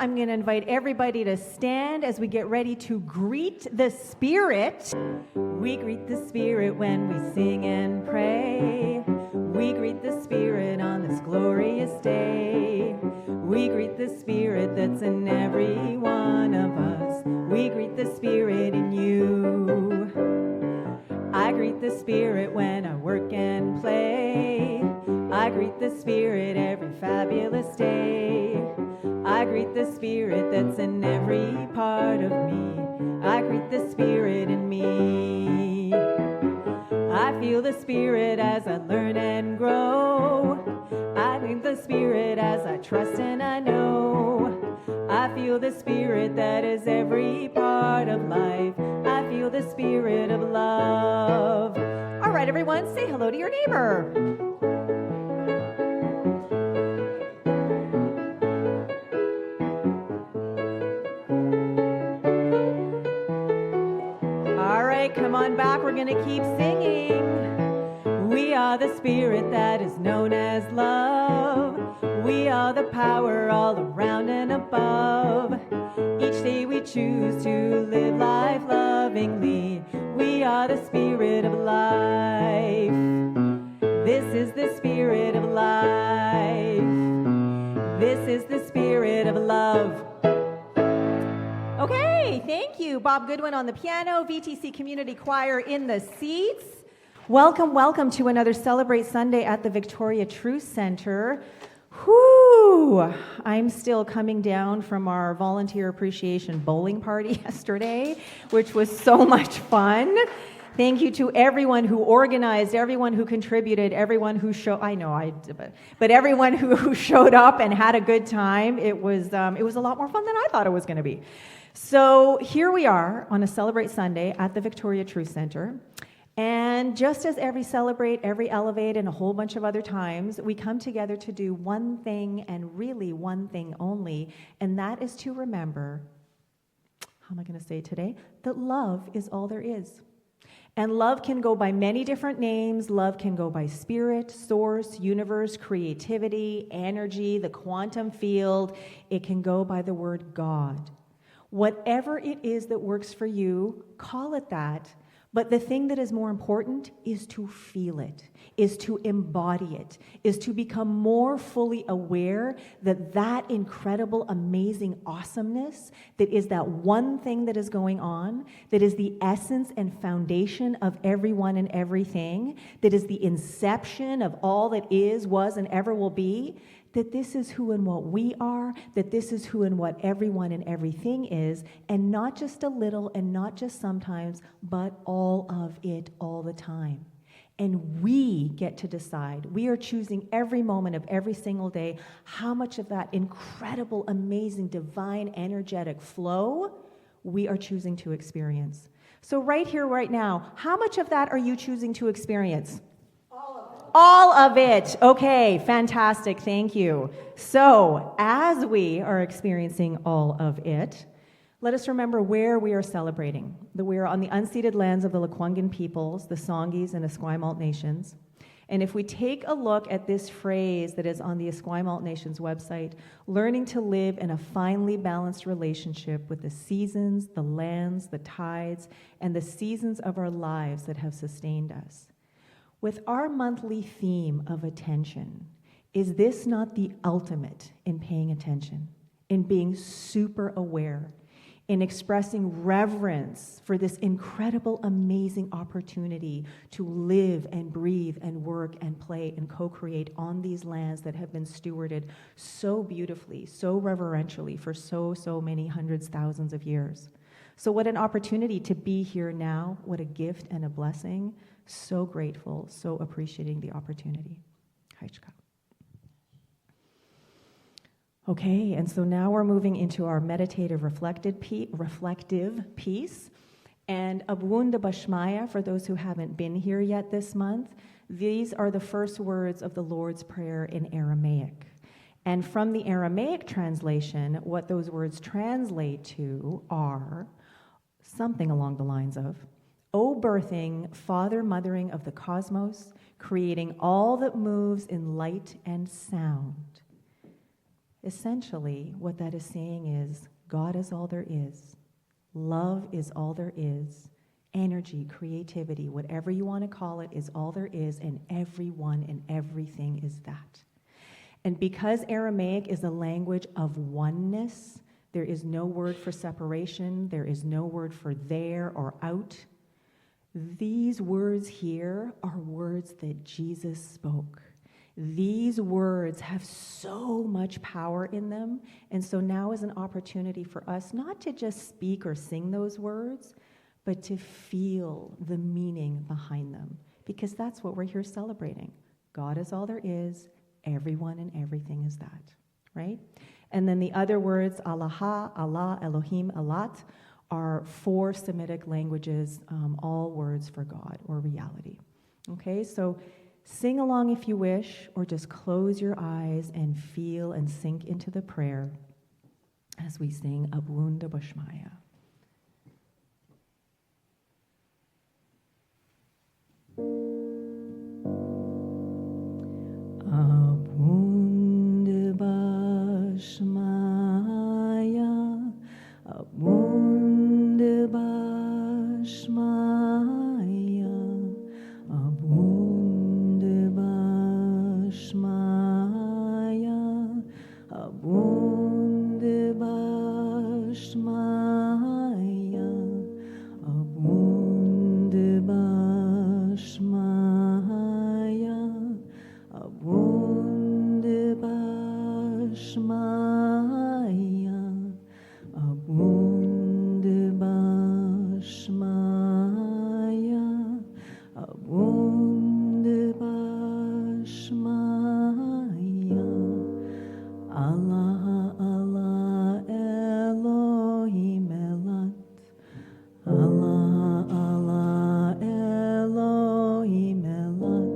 I'm going to invite everybody to stand as we get ready to greet the Spirit. We greet the Spirit when we sing and pray. We greet the Spirit on this glorious day. We greet the Spirit that's in every one of us. We greet the Spirit in you. I greet the Spirit when I work and play. I greet the Spirit every fabulous day. I greet the Spirit that's in every part of me. I greet the Spirit in me. I feel the Spirit as I learn and grow. I greet the Spirit as I trust and I know. I feel the Spirit that is every part of life. I feel the Spirit of love. All right, everyone, say hello to your neighbor. Come on back, we're going to keep singing. We are the Spirit that is known as love. We are the power all around and above. Each day we choose to live life lovingly. We are the Spirit of life. This is the Spirit of life. This is the Spirit of love. Okay, thank you. Bob Goodwin on the piano, VTC Community Choir in the seats. Welcome, welcome to another Celebrate Sunday at the Victoria Truth Center. Whew! I'm still coming down from our volunteer appreciation bowling party yesterday, which was so much fun. Thank you to everyone who organized, everyone who contributed, everyone who but everyone who showed up and had a good time. It was a lot more fun than I thought it was going to be. So here we are on a Celebrate Sunday at the Victoria Truth Center. And just as every Celebrate, every Elevate, and a whole bunch of other times, we come together to do one thing and really one thing only, and that is to remember, how am I going to say today, that love is all there is. And love can go by many different names. Love can go by spirit, source, universe, creativity, energy, the quantum field. It can go by the word God. Whatever it is that works for you, call it that. But the thing that is more important is to feel it, is to embody it, is to become more fully aware that that incredible, amazing awesomeness that is that one thing that is going on, that is the essence and foundation of everyone and everything, that is the inception of all that is, was, and ever will be, that this is who and what we are, that this is who and what everyone and everything is, and not just a little and not just sometimes, but all of it all the time. And we get to decide. We are choosing every moment of every single day how much of that incredible, amazing, divine, energetic flow we are choosing to experience. So right here, right now, how much of that are you choosing to experience? All of it. Okay, fantastic. Thank you. So, as we are experiencing all of it, let us remember where we are celebrating. That we are on the unceded lands of the Lekwungen peoples, the Songhees and Esquimalt nations. And if we take a look at this phrase that is on the Esquimalt Nation's website, learning to live in a finely balanced relationship with the seasons, the lands, the tides, and the seasons of our lives that have sustained us. With our monthly theme of attention, is this not the ultimate in paying attention, in being super aware, in expressing reverence for this incredible, amazing opportunity to live and breathe and work and play and co-create on these lands that have been stewarded so beautifully, so reverentially for so many hundreds, thousands of years? So what an opportunity to be here now. What a gift and a blessing. So grateful, so appreciating the opportunity. Okay, and so now we're moving into our meditative reflective piece. And Abunda Bashmaya, for those who haven't been here yet this month, these are the first words of the Lord's Prayer in Aramaic. And from the Aramaic translation, what those words translate to are something along the lines of, O birthing, father, mothering of the cosmos, creating all that moves in light and sound. Essentially, what that is saying is God is all there is. Love is all there is. Energy, creativity, whatever you want to call it, is all there is, and everyone and everything is that. And because Aramaic is a language of oneness, there is no word for separation, there is no word for there or out. These words here are words that Jesus spoke. These words have so much power in them, and so now is an opportunity for us not to just speak or sing those words, but to feel the meaning behind them, because that's what we're here celebrating. God is all there is, everyone and everything is that, right? And then the other words, Allah, Allah, Elohim, Alat, are 4 Semitic languages, all words for God or reality. Okay, so sing along if you wish, or just close your eyes and feel and sink into the prayer as we sing Abunda Bashmaya. Abunda Bashmaya, Abunda Bashmaya, Abunda Bashmaya, Abunda Bashmaya, Abunda Bashmaya, Abunda Bashmaya, Abunda Bashmaya, Abunda Bashmaya. Allah, Allah, Elohim Elat. Allah, Allah, Elohim Elat.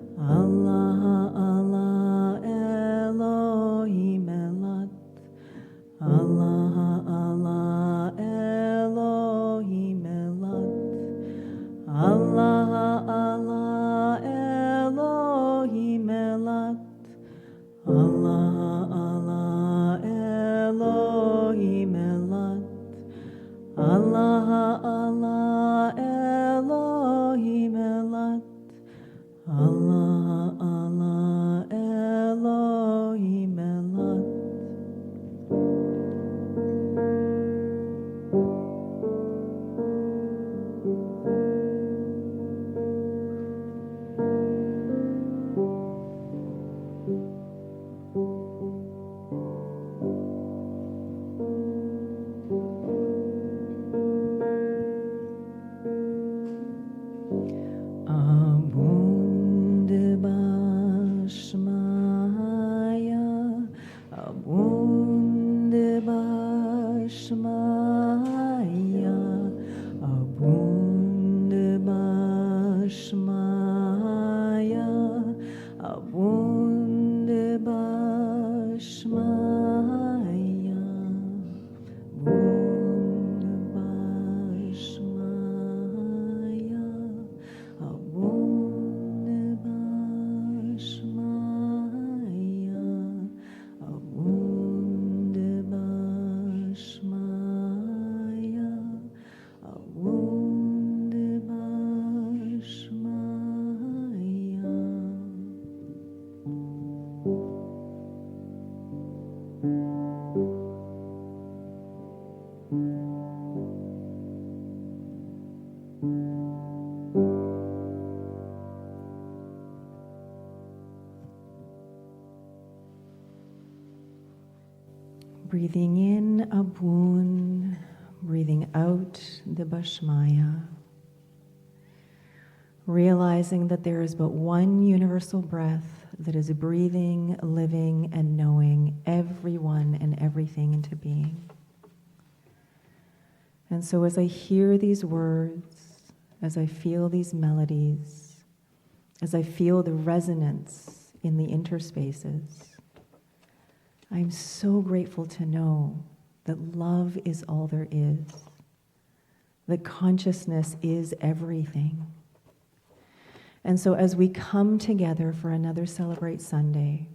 Allah, Allah, Elohim Elat. Allah, Allah, Elohim Elat. Allah, Allah, Elohim Elat. Allah, Allah, Elohim Elat. Allah, Allah, Elohim Elat. Allah, Allah, Elohim Elat. Abunda Bashmaya, Abunda Bashmaya, Abunda Bashmaya, Abunda Bashmaya, Abunda Bashmaya, Abunda Bashmaya, Abunda Bashmaya, Abunda Bashmaya. Breathing in Abun, breathing out the Bashmaya. Realizing that there is but one universal breath that is breathing, living, and knowing everyone and everything into being. And so as I hear these words, as I feel these melodies, as I feel the resonance in the interspaces, I'm so grateful to know that love is all there is, that consciousness is everything. And so as we come together for another Celebrate Sunday,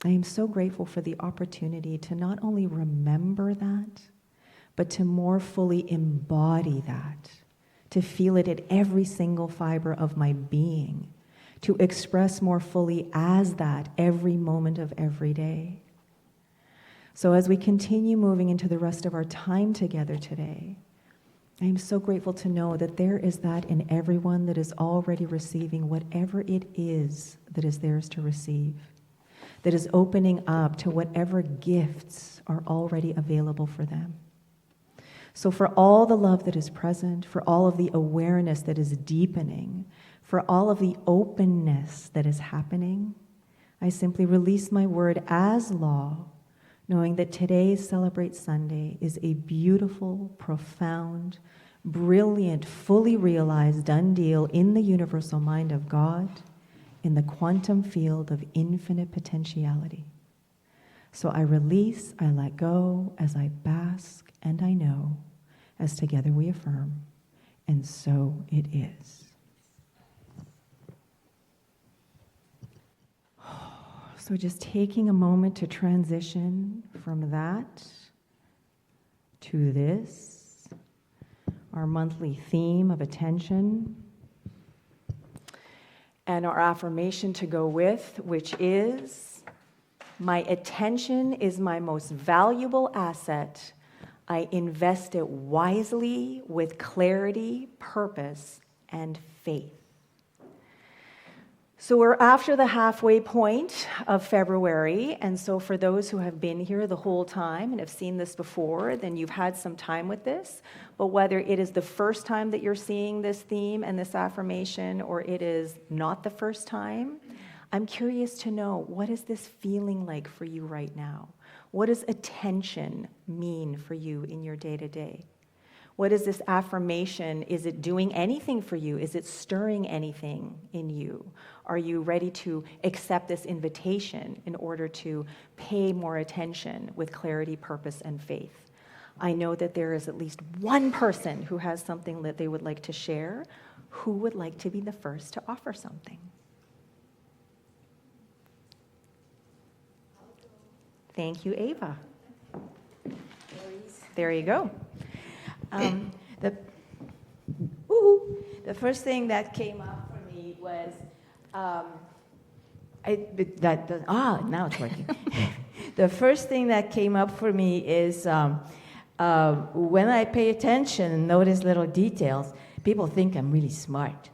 I am so grateful for the opportunity to not only remember that, but to more fully embody that, to feel it at every single fiber of my being, to express more fully as that every moment of every day. So as we continue moving into the rest of our time together today, I am so grateful to know that there is that in everyone that is already receiving whatever it is that is theirs to receive, that is opening up to whatever gifts are already available for them. So for all the love that is present, for all of the awareness that is deepening, for all of the openness that is happening, I simply release my word as law, knowing that today's Celebrate Sunday is a beautiful, profound, brilliant, fully realized, done deal in the universal mind of God, in the quantum field of infinite potentiality. So I release, I let go, as I bask, and I know, as together we affirm, and so it is. So just taking a moment to transition from that to this, our monthly theme of attention, and our affirmation to go with, which is, my attention is my most valuable asset. I invest it wisely with clarity, purpose, and faith. So we're after the halfway point of February, and so for those who have been here the whole time and have seen this before, then you've had some time with this. But whether it is the first time that you're seeing this theme and this affirmation, or it is not the first time, I'm curious to know, what is this feeling like for you right now? What does attention mean for you in your day-to-day? What is this affirmation? Is it doing anything for you? Is it stirring anything in you? Are you ready to accept this invitation in order to pay more attention with clarity, purpose, and faith? I know that there is at least one person who has something that they would like to share. Who would like to be the first to offer something? Thank you, Ava. There you go. The first thing that came up for me was, now it's working. The first thing that came up for me is when I pay attention and notice little details, people think I'm really smart.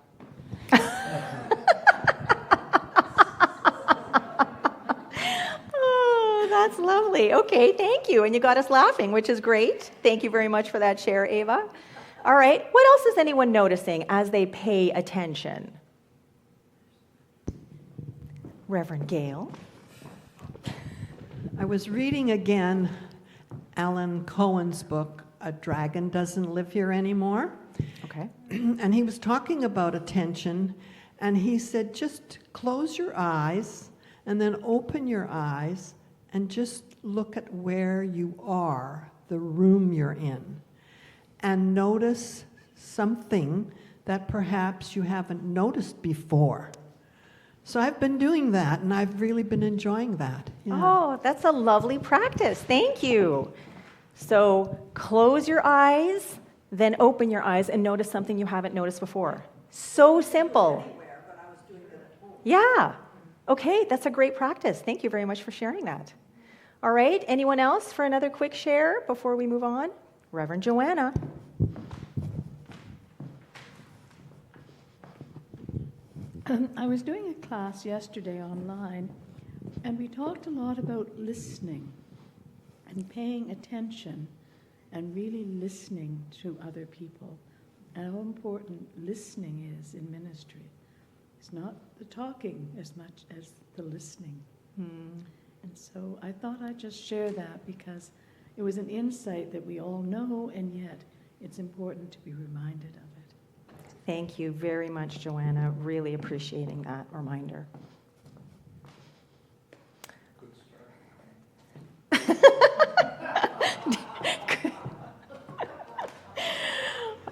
That's lovely. Okay, thank you. And you got us laughing, which is great. Thank you very much for that share, Ava. All right, what else is anyone noticing as they pay attention? Reverend Gail. I was reading again Alan Cohen's book, A Dragon Doesn't Live Here Anymore. Okay. And he was talking about attention, and he said, just close your eyes and then open your eyes and just look at where you are, the room you're in, and notice something that perhaps you haven't noticed before. So I've been doing that, and I've really been enjoying that. Yeah. Oh, that's a lovely practice. Thank you. So close your eyes, then open your eyes and notice something you haven't noticed before. So simple. Anywhere, but I was doing it at home. Yeah. Okay, that's a great practice. Thank you very much for sharing that. All right, anyone else for another quick share before we move on? Reverend Joanna. I was doing a class yesterday online, and we talked a lot about listening and paying attention and really listening to other people, and how important listening is in ministry. It's not the talking as much as the listening. And so I thought I'd just share that because it was an insight that we all know, and yet it's important to be reminded of it. Thank you very much, Joanna. Really appreciating that reminder. Good start.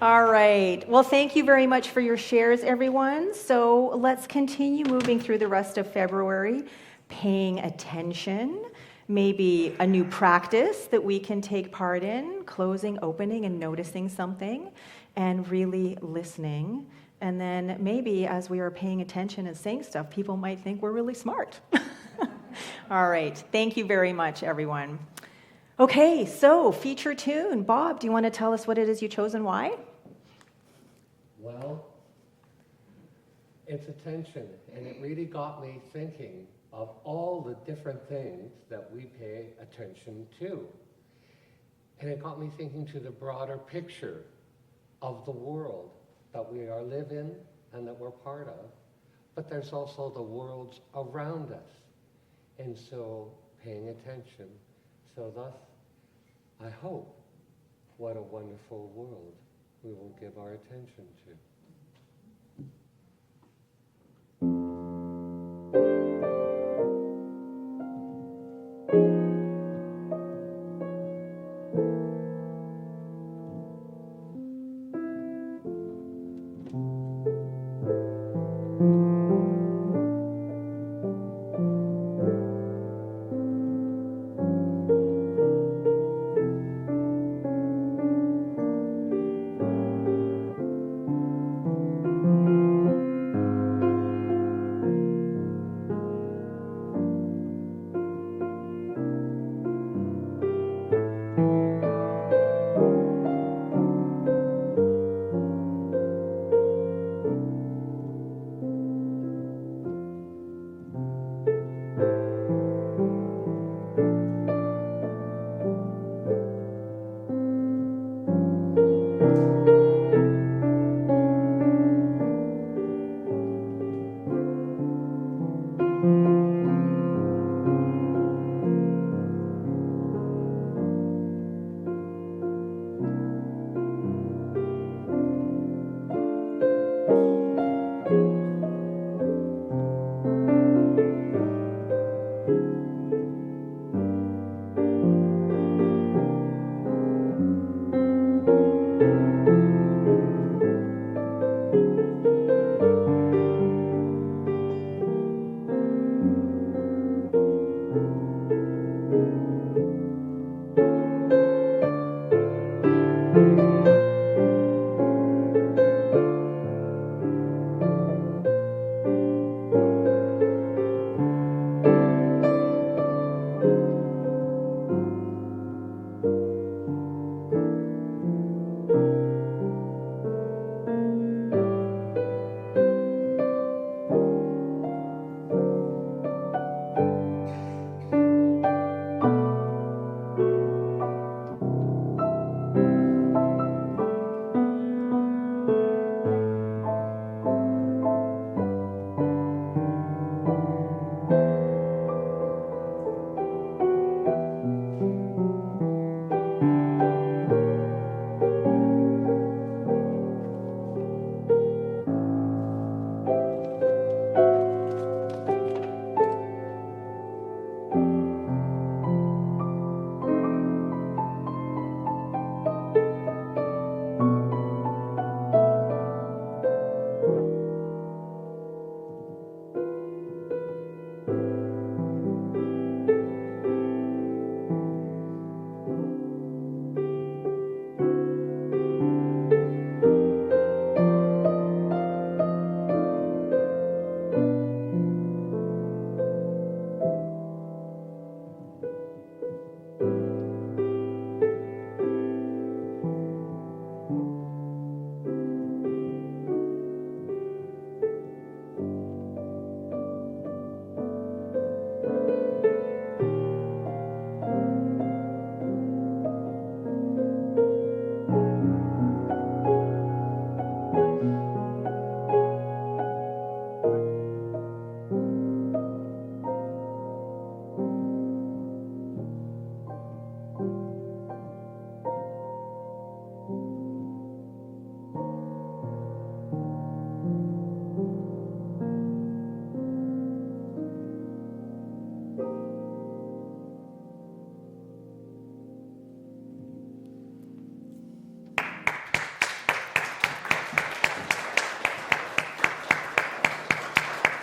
All right. Well, thank you very much for your shares, everyone. So let's continue moving through the rest of February. paying attention, maybe a new practice that we can take part in, closing, opening, and noticing something, and really listening. And then maybe as we are paying attention and saying stuff, people might think we're really smart. All right. Thank you very much, everyone. Okay, so feature tune. Bob, do you want to tell us what it is you chose and why? Well, it's attention, and it really got me thinking of all the different things that we pay attention to. And it got me thinking to the broader picture of the world that we are live in and that we're part of, but there's also the worlds around us. And so paying attention. So thus, I hope, what a wonderful world we will give our attention to.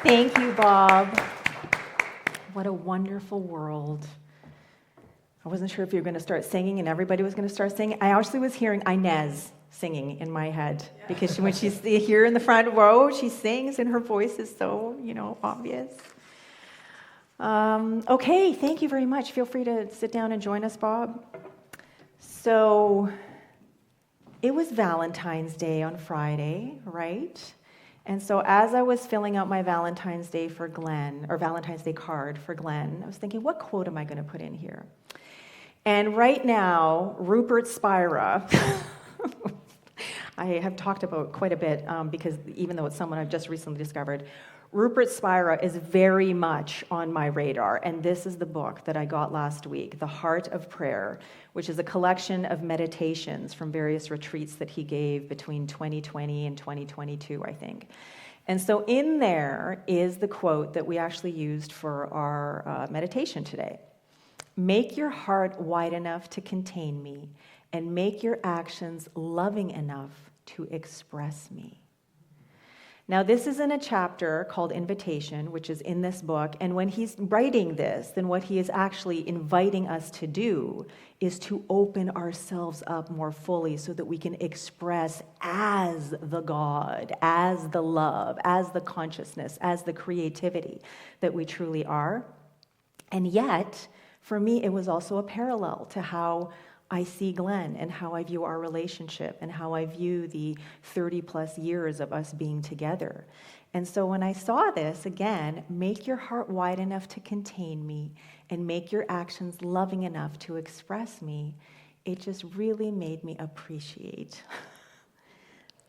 Thank you, Bob. what a wonderful world. I wasn't sure if you were going to start singing and everybody was going to start singing. I actually was hearing Inez singing in my head because when she's here in the front row, she sings and her voice is so, obvious. Okay, thank you very much. Feel free to sit down and join us, Bob. So it was Valentine's Day on Friday, right? And so as I was filling out my Valentine's Day for Glenn, or Valentine's Day card for Glenn, I was thinking, what quote am I going to put in here? And right now, Rupert Spira, I have talked about quite a bit because even though it's someone I've just recently discovered, Rupert Spira is very much on my radar, and this is the book that I got last week, The Heart of Prayer, which is a collection of meditations from various retreats that he gave between 2020 and 2022, I think. And so in there is the quote that we actually used for our meditation today. Make your heart wide enough to contain me, and make your actions loving enough to express me. Now, this is in a chapter called Invitation, which is in this book, and when he's writing this, then what he is actually inviting us to do is to open ourselves up more fully so that we can express as the God, as the love, as the consciousness, as the creativity that we truly are. And yet, for me, it was also a parallel to how I see Glenn and how I view our relationship and how I view the 30 plus years of us being together. And so when I saw this, again, make your heart wide enough to contain me and make your actions loving enough to express me, it just really made me appreciate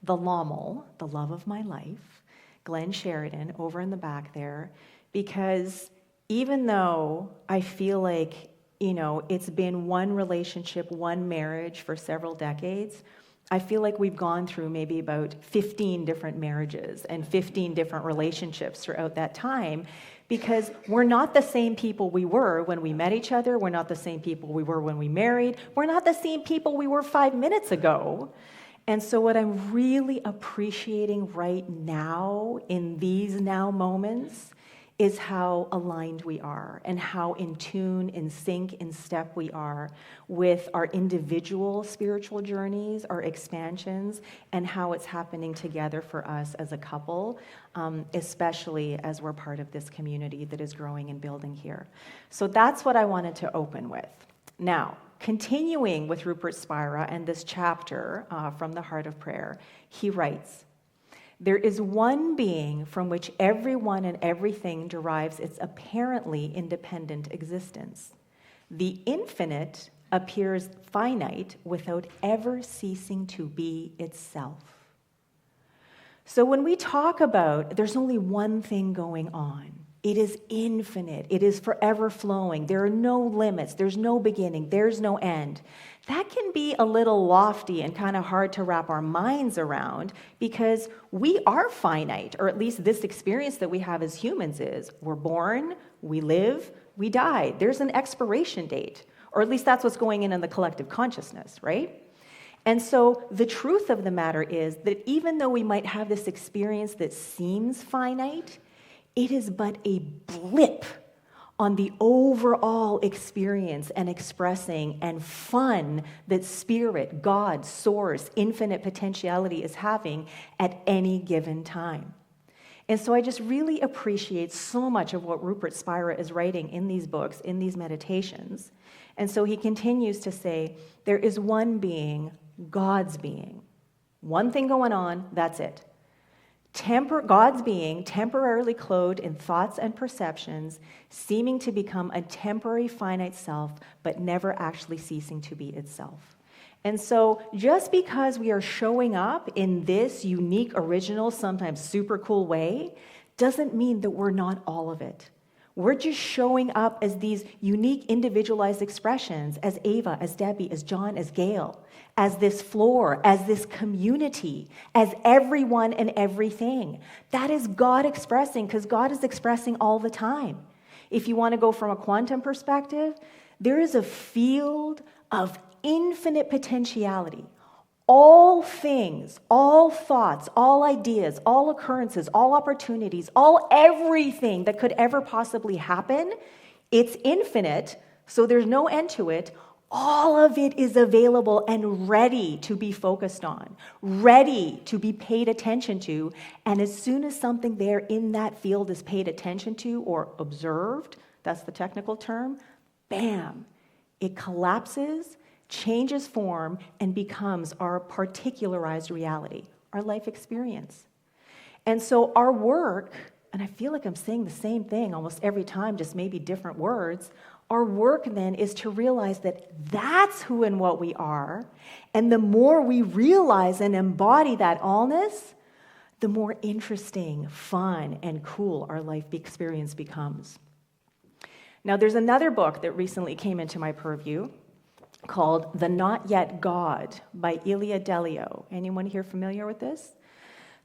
the Lommel, the love of my life, Glenn Sheridan, over in the back there, because even though I feel like it's been one relationship, one marriage for several decades, I feel like we've gone through maybe about 15 different marriages and 15 different relationships throughout that time, because we're not the same people we were when we met each other. We're not the same people we were when we married. We're not the same people we were 5 minutes ago. And so what I'm really appreciating right now in these now moments is how aligned we are and how in tune, in sync, in step we are with our individual spiritual journeys, our expansions, and how it's happening together for us as a couple, especially as we're part of this community that is growing and building here. So that's what I wanted to open with. Now, continuing with Rupert Spira and this chapter from The Heart of Prayer, he writes, there is one being from which everyone and everything derives its apparently independent existence. The infinite appears finite without ever ceasing to be itself. So when we talk about there's only one thing going on, it is infinite, it is forever flowing, there are no limits, there's no beginning, there's no end. That can be a little lofty and kind of hard to wrap our minds around because we are finite, or at least this experience that we have as humans is we're born, we live, we die. There's an expiration date, or at least that's what's going in the collective consciousness, right? And so the truth of the matter is that even though we might have this experience that seems finite, it is but a blip on the overall experience and expressing and fun that Spirit, God, Source, infinite potentiality is having at any given time. And so I just really appreciate so much of what Rupert Spira is writing in these books, in these meditations. And so he continues to say, there is one being, God's being. One thing going on, that's it. God's being temporarily clothed in thoughts and perceptions, seeming to become a temporary finite self, but never actually ceasing to be itself. And so just because we are showing up in this unique, original, sometimes super cool way, doesn't mean that we're not all of it. We're just showing up as these unique, individualized expressions, as Ava, as Debbie, as John, as Gail, as this floor, as this community, as everyone and everything. That is God expressing, because God is expressing all the time. If you want to go from a quantum perspective, there is a field of infinite potentiality all things, all thoughts, all ideas, all occurrences, all opportunities, all everything that could ever possibly happen, it's infinite, so there's no end to it. All of it is available and ready to be focused on, ready to be paid attention to. And as soon as something there in that field is paid attention to or observed, that's the technical term, bam, it collapses, changes form, and becomes our particularized reality, our life experience. And so our work, and I feel like I'm saying the same thing almost every time, just maybe different words, our work then is to realize that that's who and what we are, and the more we realize and embody that allness, the more interesting, fun, and cool our life experience becomes. Now, there's another book that recently came into my purview called The Not Yet God by Ilia Delio. Anyone here familiar with this?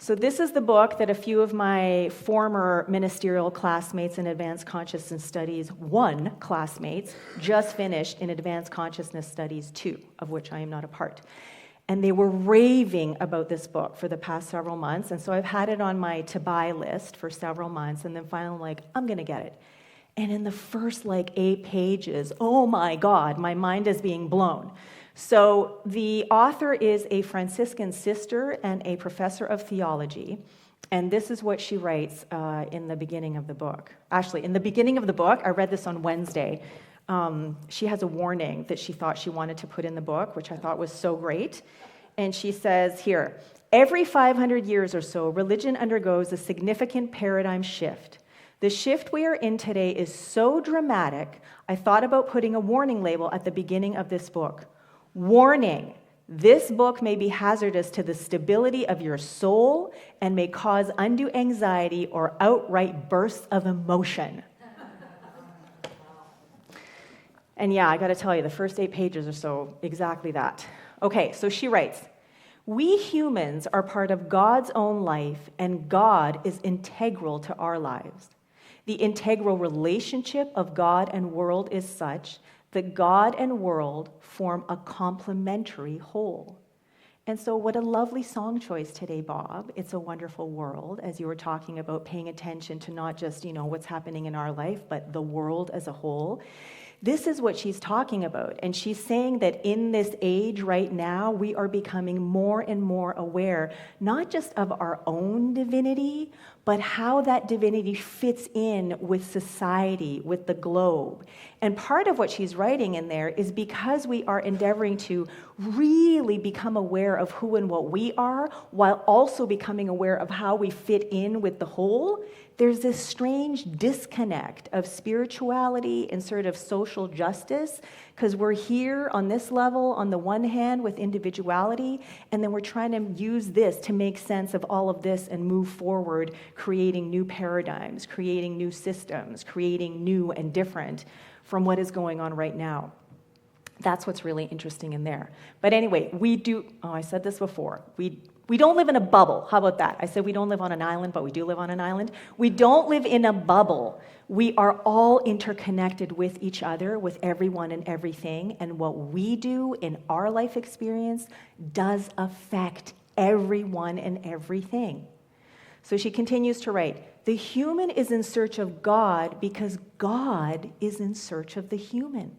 So this is the book that a few of my former ministerial classmates in Advanced Consciousness Studies 1 classmates just finished in Advanced Consciousness Studies 2, of which I am not a part. And they were raving about this book for the past several months, and so I've had it on my to-buy list for several months, and then finally I'm like, I'm going to get it. And in the first 8 pages, oh my God, my mind is being blown. So the author is a Franciscan sister and a professor of theology, and this is what she writes in the beginning of the book. Actually, in the beginning of the book, I read this on Wednesday. She has a warning that she thought she wanted to put in the book, which I thought was so great. And she says here, every 500 years or so, religion undergoes a significant paradigm shift. The shift we are in today is so dramatic, I thought about putting a warning label at the beginning of this book. Warning, this book may be hazardous to the stability of your soul and may cause undue anxiety or outright bursts of emotion. And yeah, I got to tell you, the first 8 pages or so, exactly that. Okay, so she writes, we humans are part of God's own life, and God is integral to our lives. The integral relationship of God and world is such that God and world form a complementary whole. And so what a lovely song choice today, Bob. It's a Wonderful World, as you were talking about paying attention to not just, what's happening in our life, but the world as a whole. This is what she's talking about. And she's saying that in this age right now, we are becoming more and more aware, not just of our own divinity, but how that divinity fits in with society, with the globe. And part of what she's writing in there is because we are endeavoring to really become aware of who and what we are, while also becoming aware of how we fit in with the whole, there's this strange disconnect of spirituality and sort of social justice, because we're here on this level, on the one hand, with individuality, and then we're trying to use this to make sense of all of this and move forward, creating new paradigms, creating new systems, creating new and different from what is going on right now. That's what's really interesting in there. But anyway, I said this before, we don't live in a bubble. How about that? I said we don't live on an island, but we do live on an island. We don't live in a bubble. We are all interconnected with each other, with everyone and everything, and what we do in our life experience does affect everyone and everything. So she continues to write, the human is in search of God because God is in search of the human.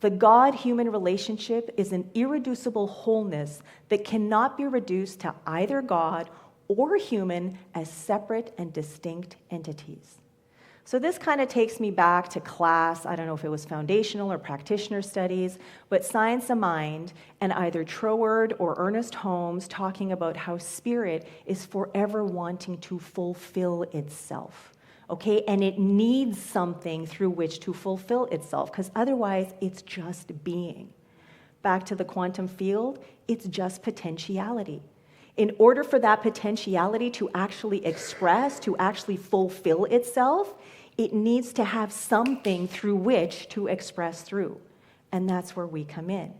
The God-human relationship is an irreducible wholeness that cannot be reduced to either God or human as separate and distinct entities. So this kind of takes me back to class. I don't know if it was foundational or practitioner studies, but Science of Mind and either Troward or Ernest Holmes talking about how spirit is forever wanting to fulfill itself. Okay, and it needs something through which to fulfill itself, because otherwise it's just being. Back to the quantum field, it's just potentiality. In order for that potentiality to actually express, to actually fulfill itself, it needs to have something through which to express through. And that's where we come in.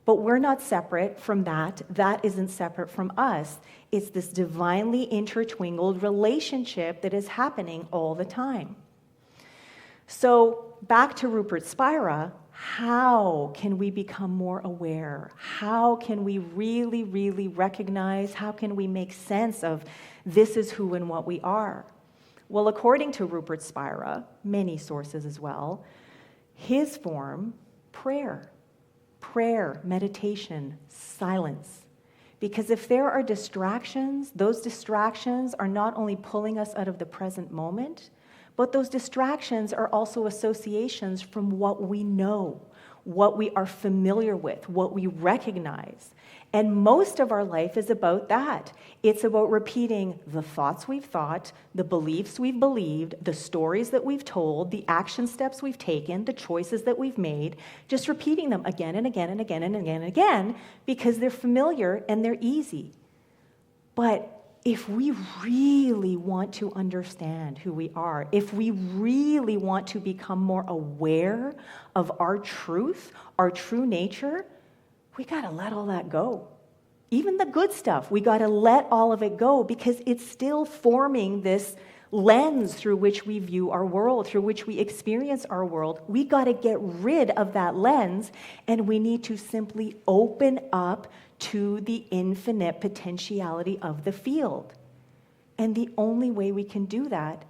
But we're not separate from that. That isn't separate from us. It's this divinely intertwined relationship that is happening all the time. So back to Rupert Spira, how can we become more aware? How can we really, really recognize? How can we make sense of this is who and what we are? Well, according to Rupert Spira, many sources as well, his form, prayer. Prayer, meditation, silence. Because if there are distractions, those distractions are not only pulling us out of the present moment, but those distractions are also associations from what we know, what we are familiar with, what we recognize. And most of our life is about that. It's about repeating the thoughts we've thought, the beliefs we've believed, the stories that we've told, the action steps we've taken, the choices that we've made, just repeating them again and again and again and again and again because they're familiar and they're easy. But if we really want to understand who we are, if we really want to become more aware of our truth, our true nature, we got to let all that go. Even the good stuff, we got to let all of it go because it's still forming this lens through which we view our world, through which we experience our world. We got to get rid of that lens, and we need to simply open up to the infinite potentiality of the field. And the only way we can do that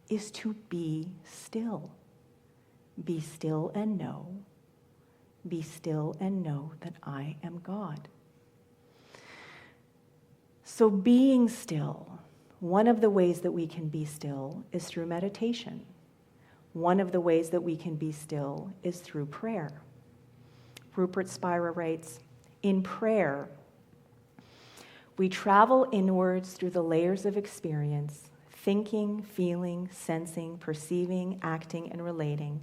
is to be still. Be still and know. Be still and know that I am God. So being still, one of the ways that we can be still is through meditation. One of the ways that we can be still is through prayer. Rupert Spira writes, in prayer, we travel inwards through the layers of experience, thinking, feeling, sensing, perceiving, acting, and relating,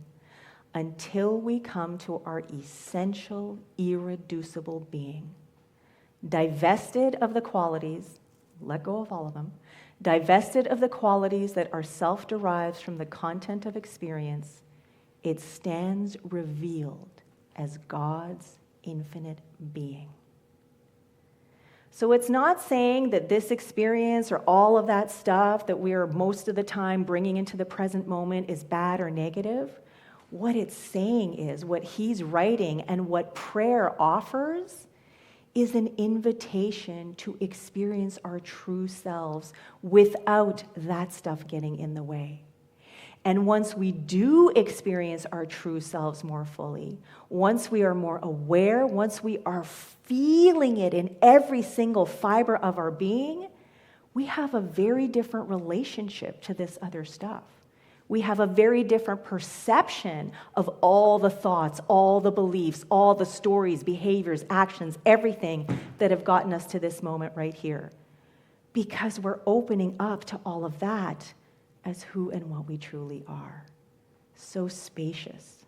until we come to our essential, irreducible being. Divested of the qualities, let go of all of them, divested of the qualities that are self-derived from the content of experience, it stands revealed as God's infinite being. So it's not saying that this experience or all of that stuff that we are most of the time bringing into the present moment is bad or negative. What it's saying is, what he's writing and what prayer offers is an invitation to experience our true selves without that stuff getting in the way. And once we do experience our true selves more fully, once we are more aware, once we are feeling it in every single fiber of our being, we have a very different relationship to this other stuff. We have a very different perception of all the thoughts, all the beliefs, all the stories, behaviors, actions, everything that have gotten us to this moment right here. Because we're opening up to all of that as who and what we truly are. So spacious,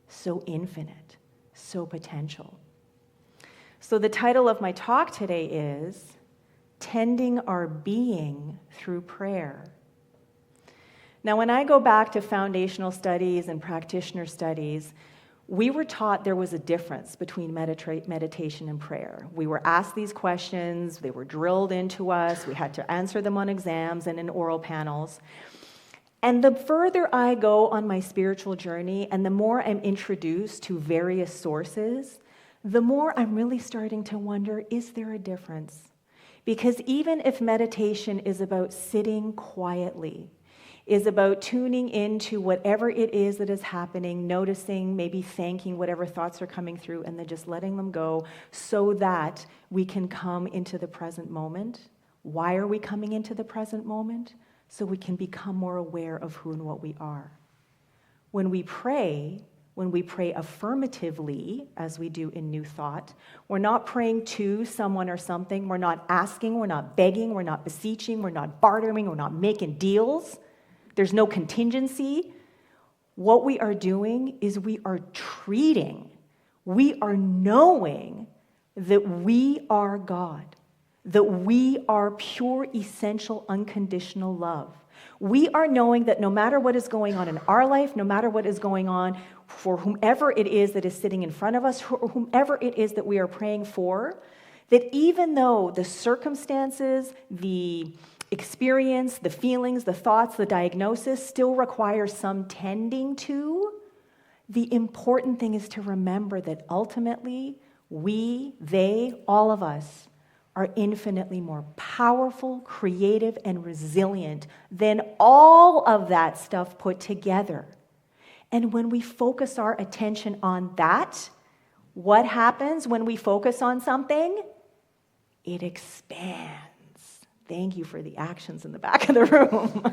so infinite, so potential. So the title of my talk today is Tending Our Being Through Prayer. Now, when I go back to foundational studies and practitioner studies, we were taught there was a difference between meditation and prayer. We were asked these questions, they were drilled into us, we had to answer them on exams and in oral panels. And the further I go on my spiritual journey and the more I'm introduced to various sources, the more I'm really starting to wonder, is there a difference? Because even if meditation is about sitting quietly, is about tuning into whatever it is that is happening, noticing, maybe thanking whatever thoughts are coming through, and then just letting them go so that we can come into the present moment. Why are we coming into the present moment? So we can become more aware of who and what we are. When we pray affirmatively, as we do in New Thought, we're not praying to someone or something, we're not asking, we're not begging, we're not beseeching, we're not bartering, we're not making deals. There's no contingency. What we are doing is we are treating, we are knowing that we are God, that we are pure, essential, unconditional love. We are knowing that no matter what is going on in our life, no matter what is going on for whomever it is that is sitting in front of us, or whomever it is that we are praying for, that even though the circumstances, the experience, the feelings, the thoughts, the diagnosis still require some tending to, The important thing is to remember that ultimately, we, they, all of us, are infinitely more powerful, creative, and resilient than all of that stuff put together. And when we focus our attention on that, what happens when we focus on something? It expands. Thank you for the actions in the back of the room.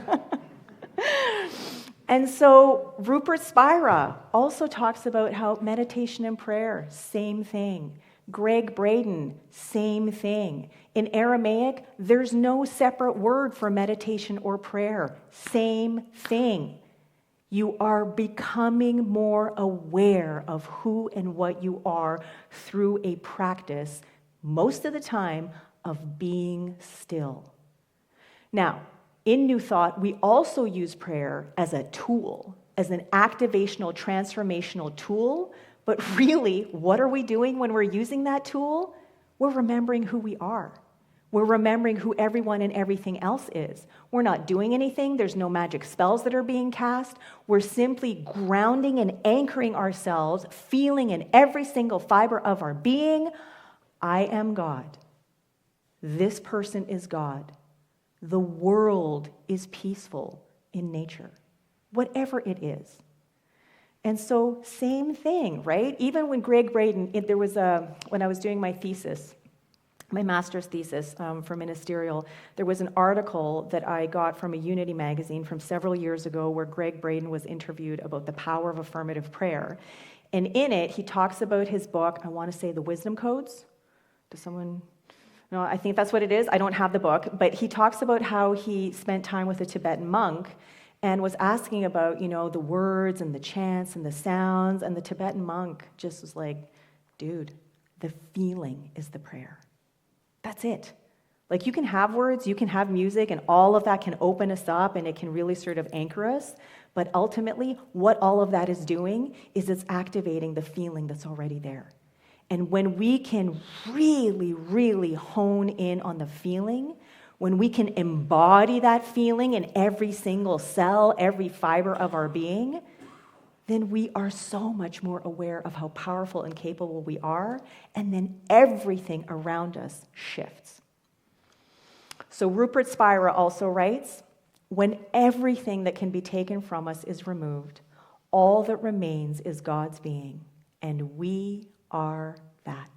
And so Rupert Spira also talks about how meditation and prayer, same thing. Greg Braden, same thing. In Aramaic, there's no separate word for meditation or prayer. Same thing. You are becoming more aware of who and what you are through a practice, most of the time, of being still. Now, in New Thought, we also use prayer as a tool, as an activational, transformational tool. But really, what are we doing when we're using that tool? We're remembering who we are. We're remembering who everyone and everything else is. We're not doing anything. There's no magic spells that are being cast. We're simply grounding and anchoring ourselves, feeling in every single fiber of our being, I am God. This person is God. The world is peaceful in nature, whatever it is. And so, same thing, right? Even when Greg Braden, when I was doing my thesis, my master's thesis for ministerial, there was an article that I got from a Unity magazine from several years ago where Greg Braden was interviewed about the power of affirmative prayer. And in it, he talks about his book, I want to say The Wisdom Codes. Does someone... No, I think that's what it is. I don't have the book. But he talks about how he spent time with a Tibetan monk and was asking about, the words and the chants and the sounds. And the Tibetan monk just was like, dude, the feeling is the prayer. That's it. Like, you can have words, you can have music, and all of that can open us up and it can really sort of anchor us. But ultimately, what all of that is doing is it's activating the feeling that's already there. And when we can really, really hone in on the feeling, when we can embody that feeling in every single cell, every fiber of our being, then we are so much more aware of how powerful and capable we are, and then everything around us shifts. So Rupert Spira also writes, when everything that can be taken from us is removed, all that remains is God's being, and we are that.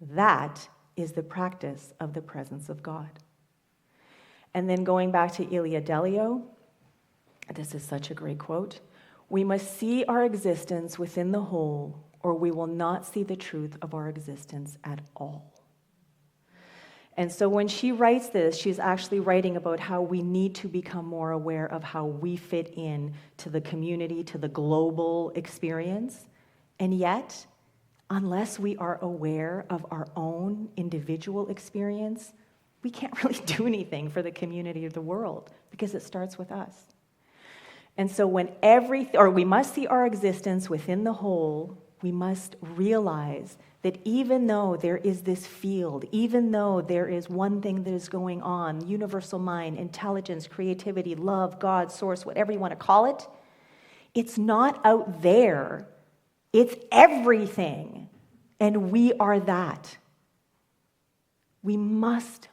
That is the practice of the presence of God. And then going back to Ilia Delio, this is such a great quote. We must see our existence within the whole, or we will not see the truth of our existence at all. And so when she writes this, she's actually writing about how we need to become more aware of how we fit in to the community, to the global experience. And yet, unless we are aware of our own individual experience, we can't really do anything for the community of the world because it starts with us. And so we must see our existence within the whole, we must realize that even though there is this field, even though there is one thing that is going on, universal mind, intelligence, creativity, love, God, source, whatever you want to call it, it's not out there. It's everything, and we are that. We must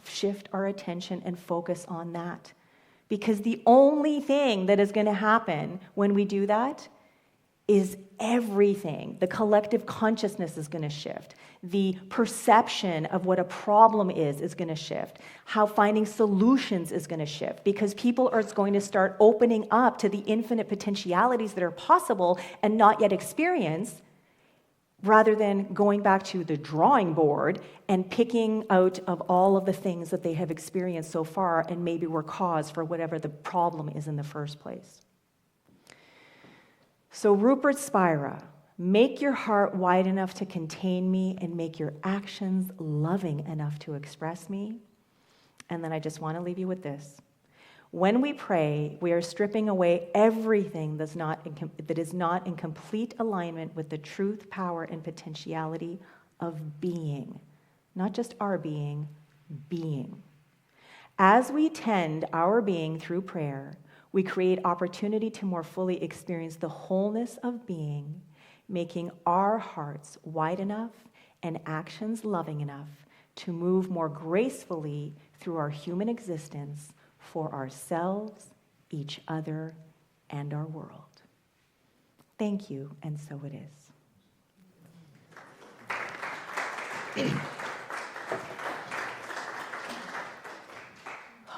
shift our attention and focus on that. Because the only thing that is going to happen when we do that is everything. The collective consciousness is going to shift. The perception of what a problem is going to shift. How finding solutions is going to shift. Because people are going to start opening up to the infinite potentialities that are possible and not yet experienced, rather than going back to the drawing board and picking out of all of the things that they have experienced so far and maybe were cause for whatever the problem is in the first place. So Rupert Spira, make your heart wide enough to contain me and make your actions loving enough to express me. And then I just want to leave you with this. When we pray, we are stripping away everything that is not in complete alignment with the truth, power, and potentiality of being. Not just our being, being. As we tend our being through prayer, We create opportunity to more fully experience the wholeness of being, making our hearts wide enough and actions loving enough to move more gracefully through our human existence for ourselves, each other, and our world. Thank you, and so it is.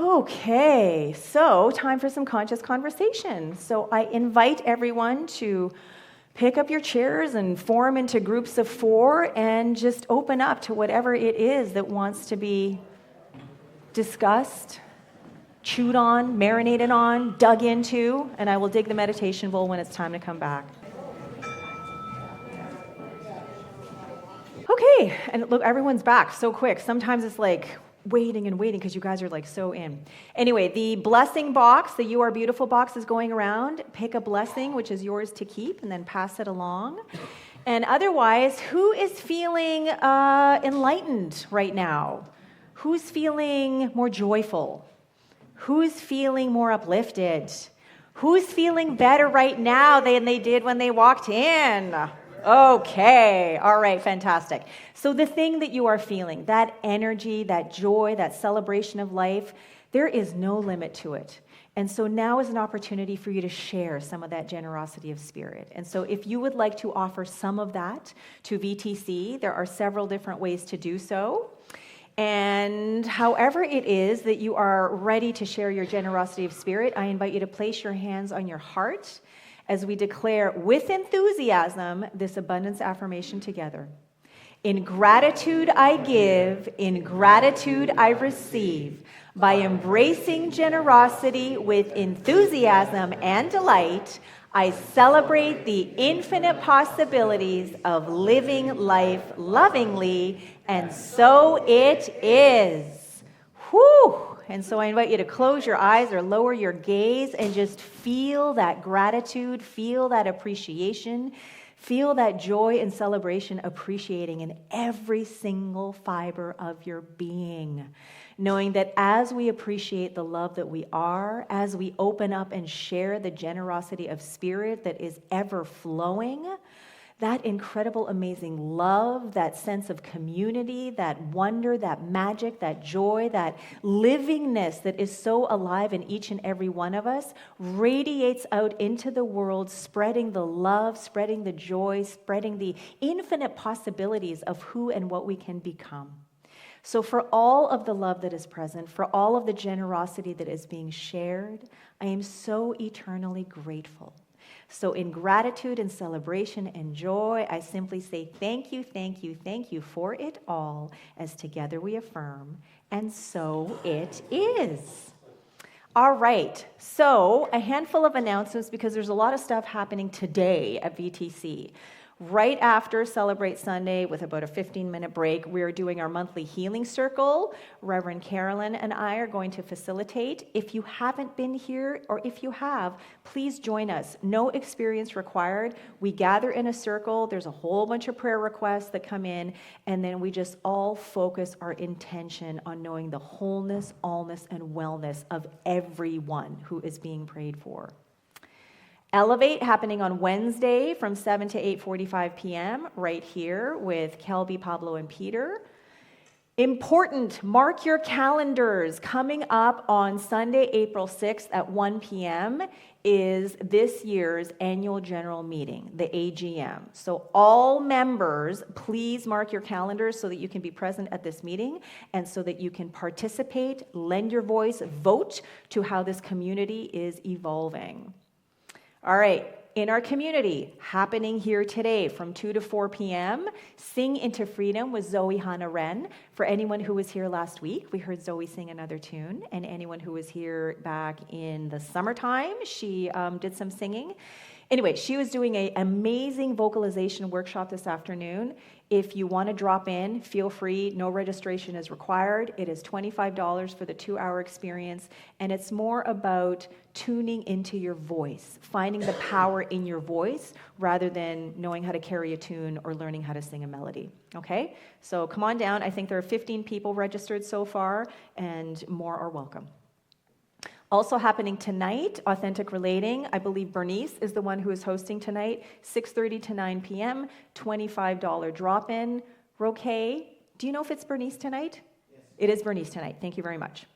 Okay, so time for some conscious conversation. So I invite everyone to pick up your chairs and form into groups of 4 and just open up to whatever it is that wants to be discussed, chewed on, marinated on, dug into, and I will dig the meditation bowl when it's time to come back. Okay, and look, everyone's back so quick. Sometimes it's like waiting and waiting because you guys are like so in. Anyway, the blessing box, the You Are Beautiful box is going around. Pick a blessing, which is yours to keep, and then pass it along. And otherwise, who is feeling enlightened right now? Who's feeling more joyful? Who's feeling more uplifted? Who's feeling better right now than they did when they walked in? Okay, all right, fantastic. So the thing that you are feeling, that energy, that joy, that celebration of life, there is no limit to it. And so now is an opportunity for you to share some of that generosity of spirit. And so if you would like to offer some of that to VTC, there are several different ways to do so. And however it is that you are ready to share your generosity of spirit, I invite you to place your hands on your heart as we declare with enthusiasm this abundance affirmation together. In gratitude I give, in gratitude I receive. By embracing generosity with enthusiasm and delight, I celebrate the infinite possibilities of living life lovingly, and so it is. Whew! And so I invite you to close your eyes or lower your gaze and just feel that gratitude, feel that appreciation, feel that joy and celebration appreciating in every single fiber of your being. Knowing that as we appreciate the love that we are, as we open up and share the generosity of spirit that is ever flowing, that incredible, amazing love, that sense of community, that wonder, that magic, that joy, that livingness that is so alive in each and every one of us radiates out into the world, spreading the love, spreading the joy, spreading the infinite possibilities of who and what we can become. So for all of the love that is present, for all of the generosity that is being shared, I am so eternally grateful. So in gratitude and celebration and joy, I simply say thank you, thank you, thank you for it all, as together we affirm, and so it is. All right, so a handful of announcements because there's a lot of stuff happening today at VTC. Right after Celebrate Sunday, with about a 15-minute break, we are doing our monthly healing circle. Reverend Carolyn and I are going to facilitate. If you haven't been here, or if you have, please join us. No experience required. We gather in a circle. There's a whole bunch of prayer requests that come in, and then we just all focus our intention on knowing the wholeness, allness, and wellness of everyone who is being prayed for. Elevate happening on Wednesday from 7 to 8:45 p.m. right here with Kelby, Pablo, and Peter. Important, mark your calendars. Coming up on Sunday, April 6th at 1 p.m. is this year's annual general meeting, the AGM. So all members, please mark your calendars so that you can be present at this meeting and so that you can participate, lend your voice, vote to how this community is evolving. All right, in our community, happening here today from 2 to 4 p.m., Sing Into Freedom with Zoe Hannah Wren. For anyone who was here last week, we heard Zoe sing another tune. And anyone who was here back in the summertime, she did some singing. Anyway, she was doing an amazing vocalization workshop this afternoon. If you want to drop in, feel free. No registration is required. It is $25 for the 2-hour experience, and it's more about tuning into your voice, finding the power in your voice rather than knowing how to carry a tune or learning how to sing a melody. Okay? So come on down. I think there are 15 people registered so far, and more are welcome. Also happening tonight, Authentic Relating. I believe Bernice is the one who is hosting tonight, 6:30 to 9 p.m., $25 drop-in. Roque, do you know if it's Bernice tonight? Yes. It is Bernice tonight. Thank you very much.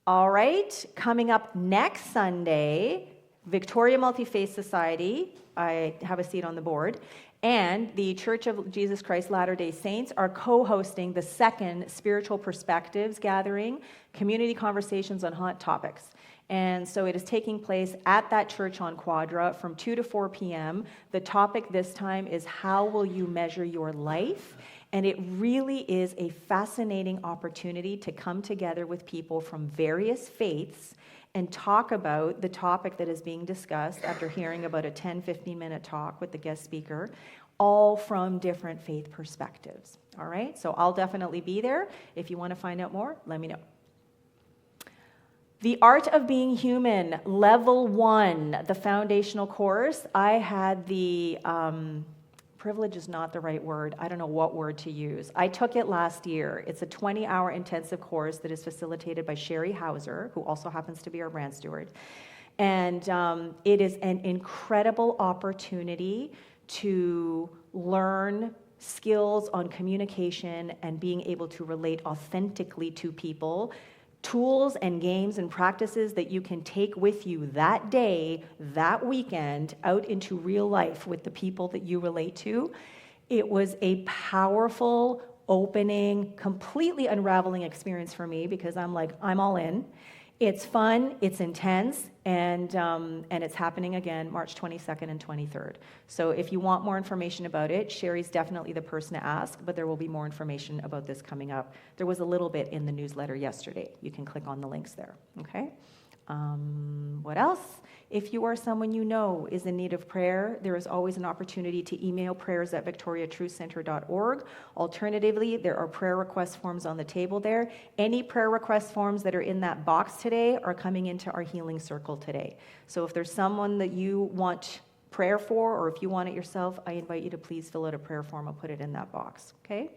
All right, coming up next Sunday, Victoria Multi-Faith Society, I have a seat on the board, and the Church of Jesus Christ Latter-day Saints are co-hosting the second Spiritual Perspectives Gathering, community conversations on hot topics. And so it is taking place at that church on Quadra from 2 to 4 p.m. The topic this time is how will you measure your life? And it really is a fascinating opportunity to come together with people from various faiths and talk about the topic that is being discussed after hearing about a 10-15 minute talk with the guest speaker, all from different faith perspectives. All right, so I'll definitely be there. If you want to find out more, let me know. The Art of Being Human, Level 1, the foundational course. I had the, privilege is not the right word. I don't know what word to use. I took it last year. It's a 20-hour intensive course that is facilitated by Sheri Hauser, who also happens to be our brand steward. And it is an incredible opportunity to learn skills on communication and being able to relate authentically to people, tools and games and practices that you can take with you that day, that weekend, out into real life with the people that you relate to. It was a powerful, opening, completely unraveling experience for me because I'm like, I'm all in. It's fun, it's intense, and it's happening again March 22nd and 23rd. So if you want more information about it, Sheri's definitely the person to ask, but there will be more information about this coming up. There was a little bit in the newsletter yesterday. You can click on the links there, okay? What else? If you are someone you know is in need of prayer, there is always an opportunity to email prayers@victoriatruthcenter.org. Alternatively, there are prayer request forms on the table there. Any prayer request forms that are in that box today are coming into our healing circle today. So if there's someone that you want prayer for, or if you want it yourself, I invite you to please fill out a prayer form. I'll put it in that box, okay?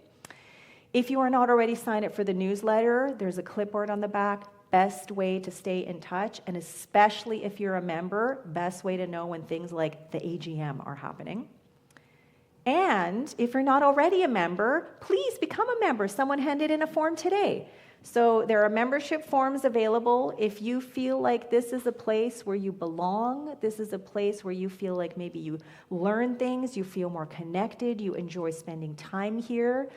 If you are not already signed up for the newsletter, there's a clipboard on the back. Best way to stay in touch, and especially if you're a member, best way to know when things like the AGM are happening. And if you're not already a member, please become a member. Someone handed in a form today. So there are membership forms available. If you feel like this is a place where you belong, this is a place where you feel like maybe you learn things, you feel more connected, you enjoy spending time here,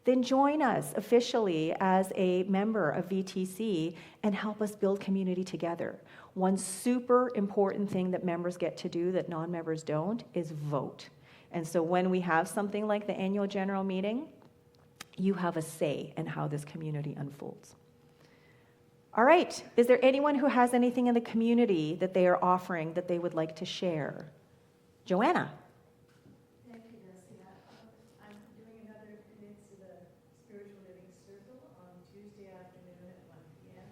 then join us officially as a member of VTC and help us build community together. One super important thing that members get to do that non-members don't is vote. And so when we have something like the annual general meeting, you have a say in how this community unfolds. All right, is there anyone who has anything in the community that they are offering that they would like to share? Joanna. Thank you, Lesia. I'm doing another Peninsula Spiritual Living Circle on Tuesday afternoon at 1 p.m.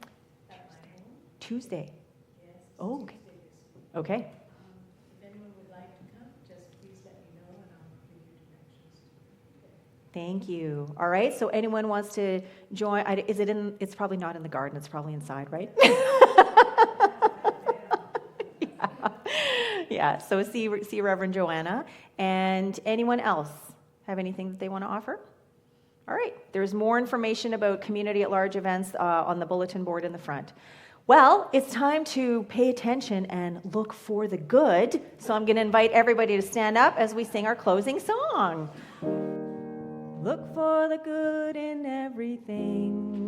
at my home. Tuesday. Yes, Oh, okay. Tuesday this week. Okay. If anyone would like to come, just please let me know and I'll give you directions. Okay. Thank you. All right, so anyone wants to join, is it in, it's probably not in the garden, it's probably inside, right? Yeah, so see Reverend Joanna. And anyone else have anything that they want to offer? All right, there's more information about community at large events on the bulletin board in the front. Well, it's time to pay attention and look for the good. So I'm going to invite everybody to stand up as we sing our closing song. Look for the good in everything.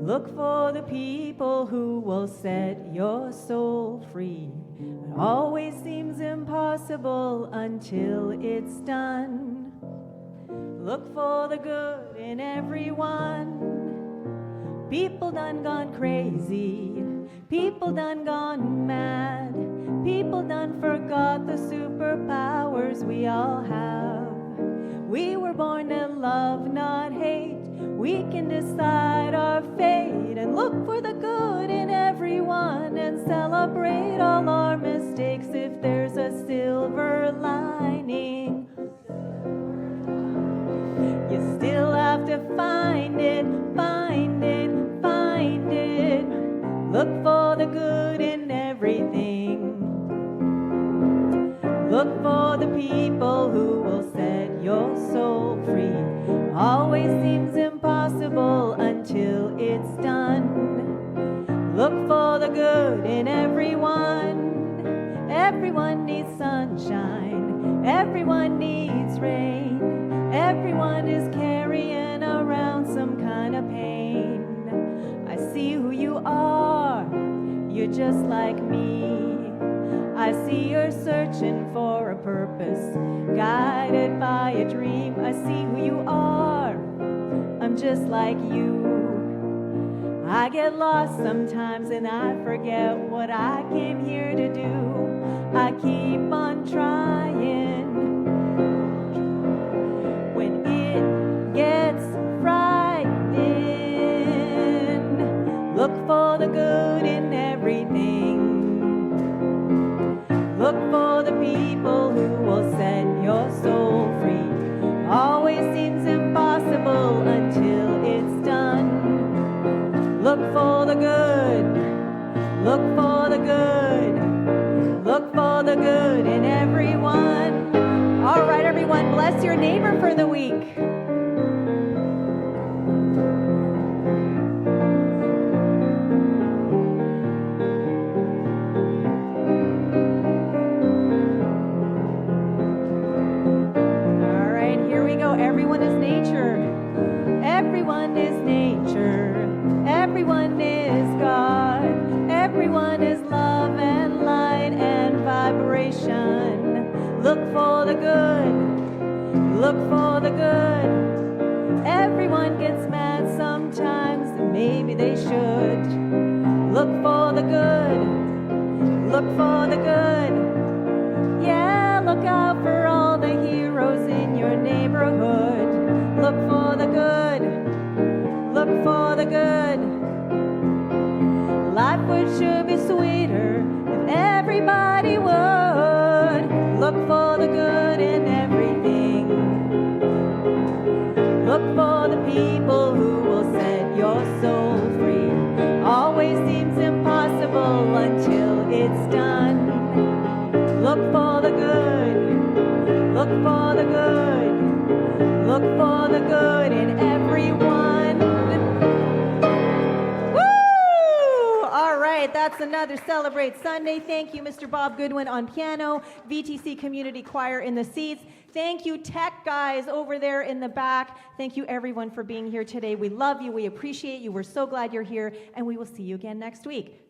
Look for the people who will set your soul free. It always seems impossible until it's done. Look for the good in everyone. People done gone crazy. People done gone mad. People done forgot the superpowers we all have. We were born to love, not hate. We can decide our fate and look for the good in everyone and celebrate all our mistakes if there's a silver lining. You still have to find it, find it, find it. Look for the good in everything. Look for the people who will set your soul free. Always seems impossible until it's done. Look for the good in everyone. Everyone needs sunshine. Everyone needs rain. Everyone is carrying around some kind of pain. I see who you are. You're just like me. I see you're searching for a purpose, guided by a dream. I see who you are. I'm just like you. I get lost sometimes and I forget what I came here to do. I keep on trying. When it gets frightening, look for the good in everything. Look for the people who will set your soul free. Always seems impossible until it's done. Look for the good. Look for the good. Look for the good in everyone. All right, everyone, bless your neighbor for the week. Everyone is nature. Everyone is nature. Everyone is God. Everyone is love and light and vibration. Look for the good. Look for the good. Everyone gets mad sometimes, and maybe they should. Look for the good. Look for the good. Yeah, look out for all the heroes in your neighborhood. Look for the good. Look for the good. Life should be sweeter if everybody would. Look for the good in everything. Look for the people who will set your soul free. Always seems impossible until it's done. Look for the good. Look for the good. Look for the good in everyone. Woo! All right, that's another Celebrate Sunday. Thank you, Mr. Bob Goodwin on piano, VTC Community Choir in the seats. Thank you, tech guys over there in the back. Thank you, everyone, for being here today. We love you. We appreciate you. We're so glad you're here, and we will see you again next week.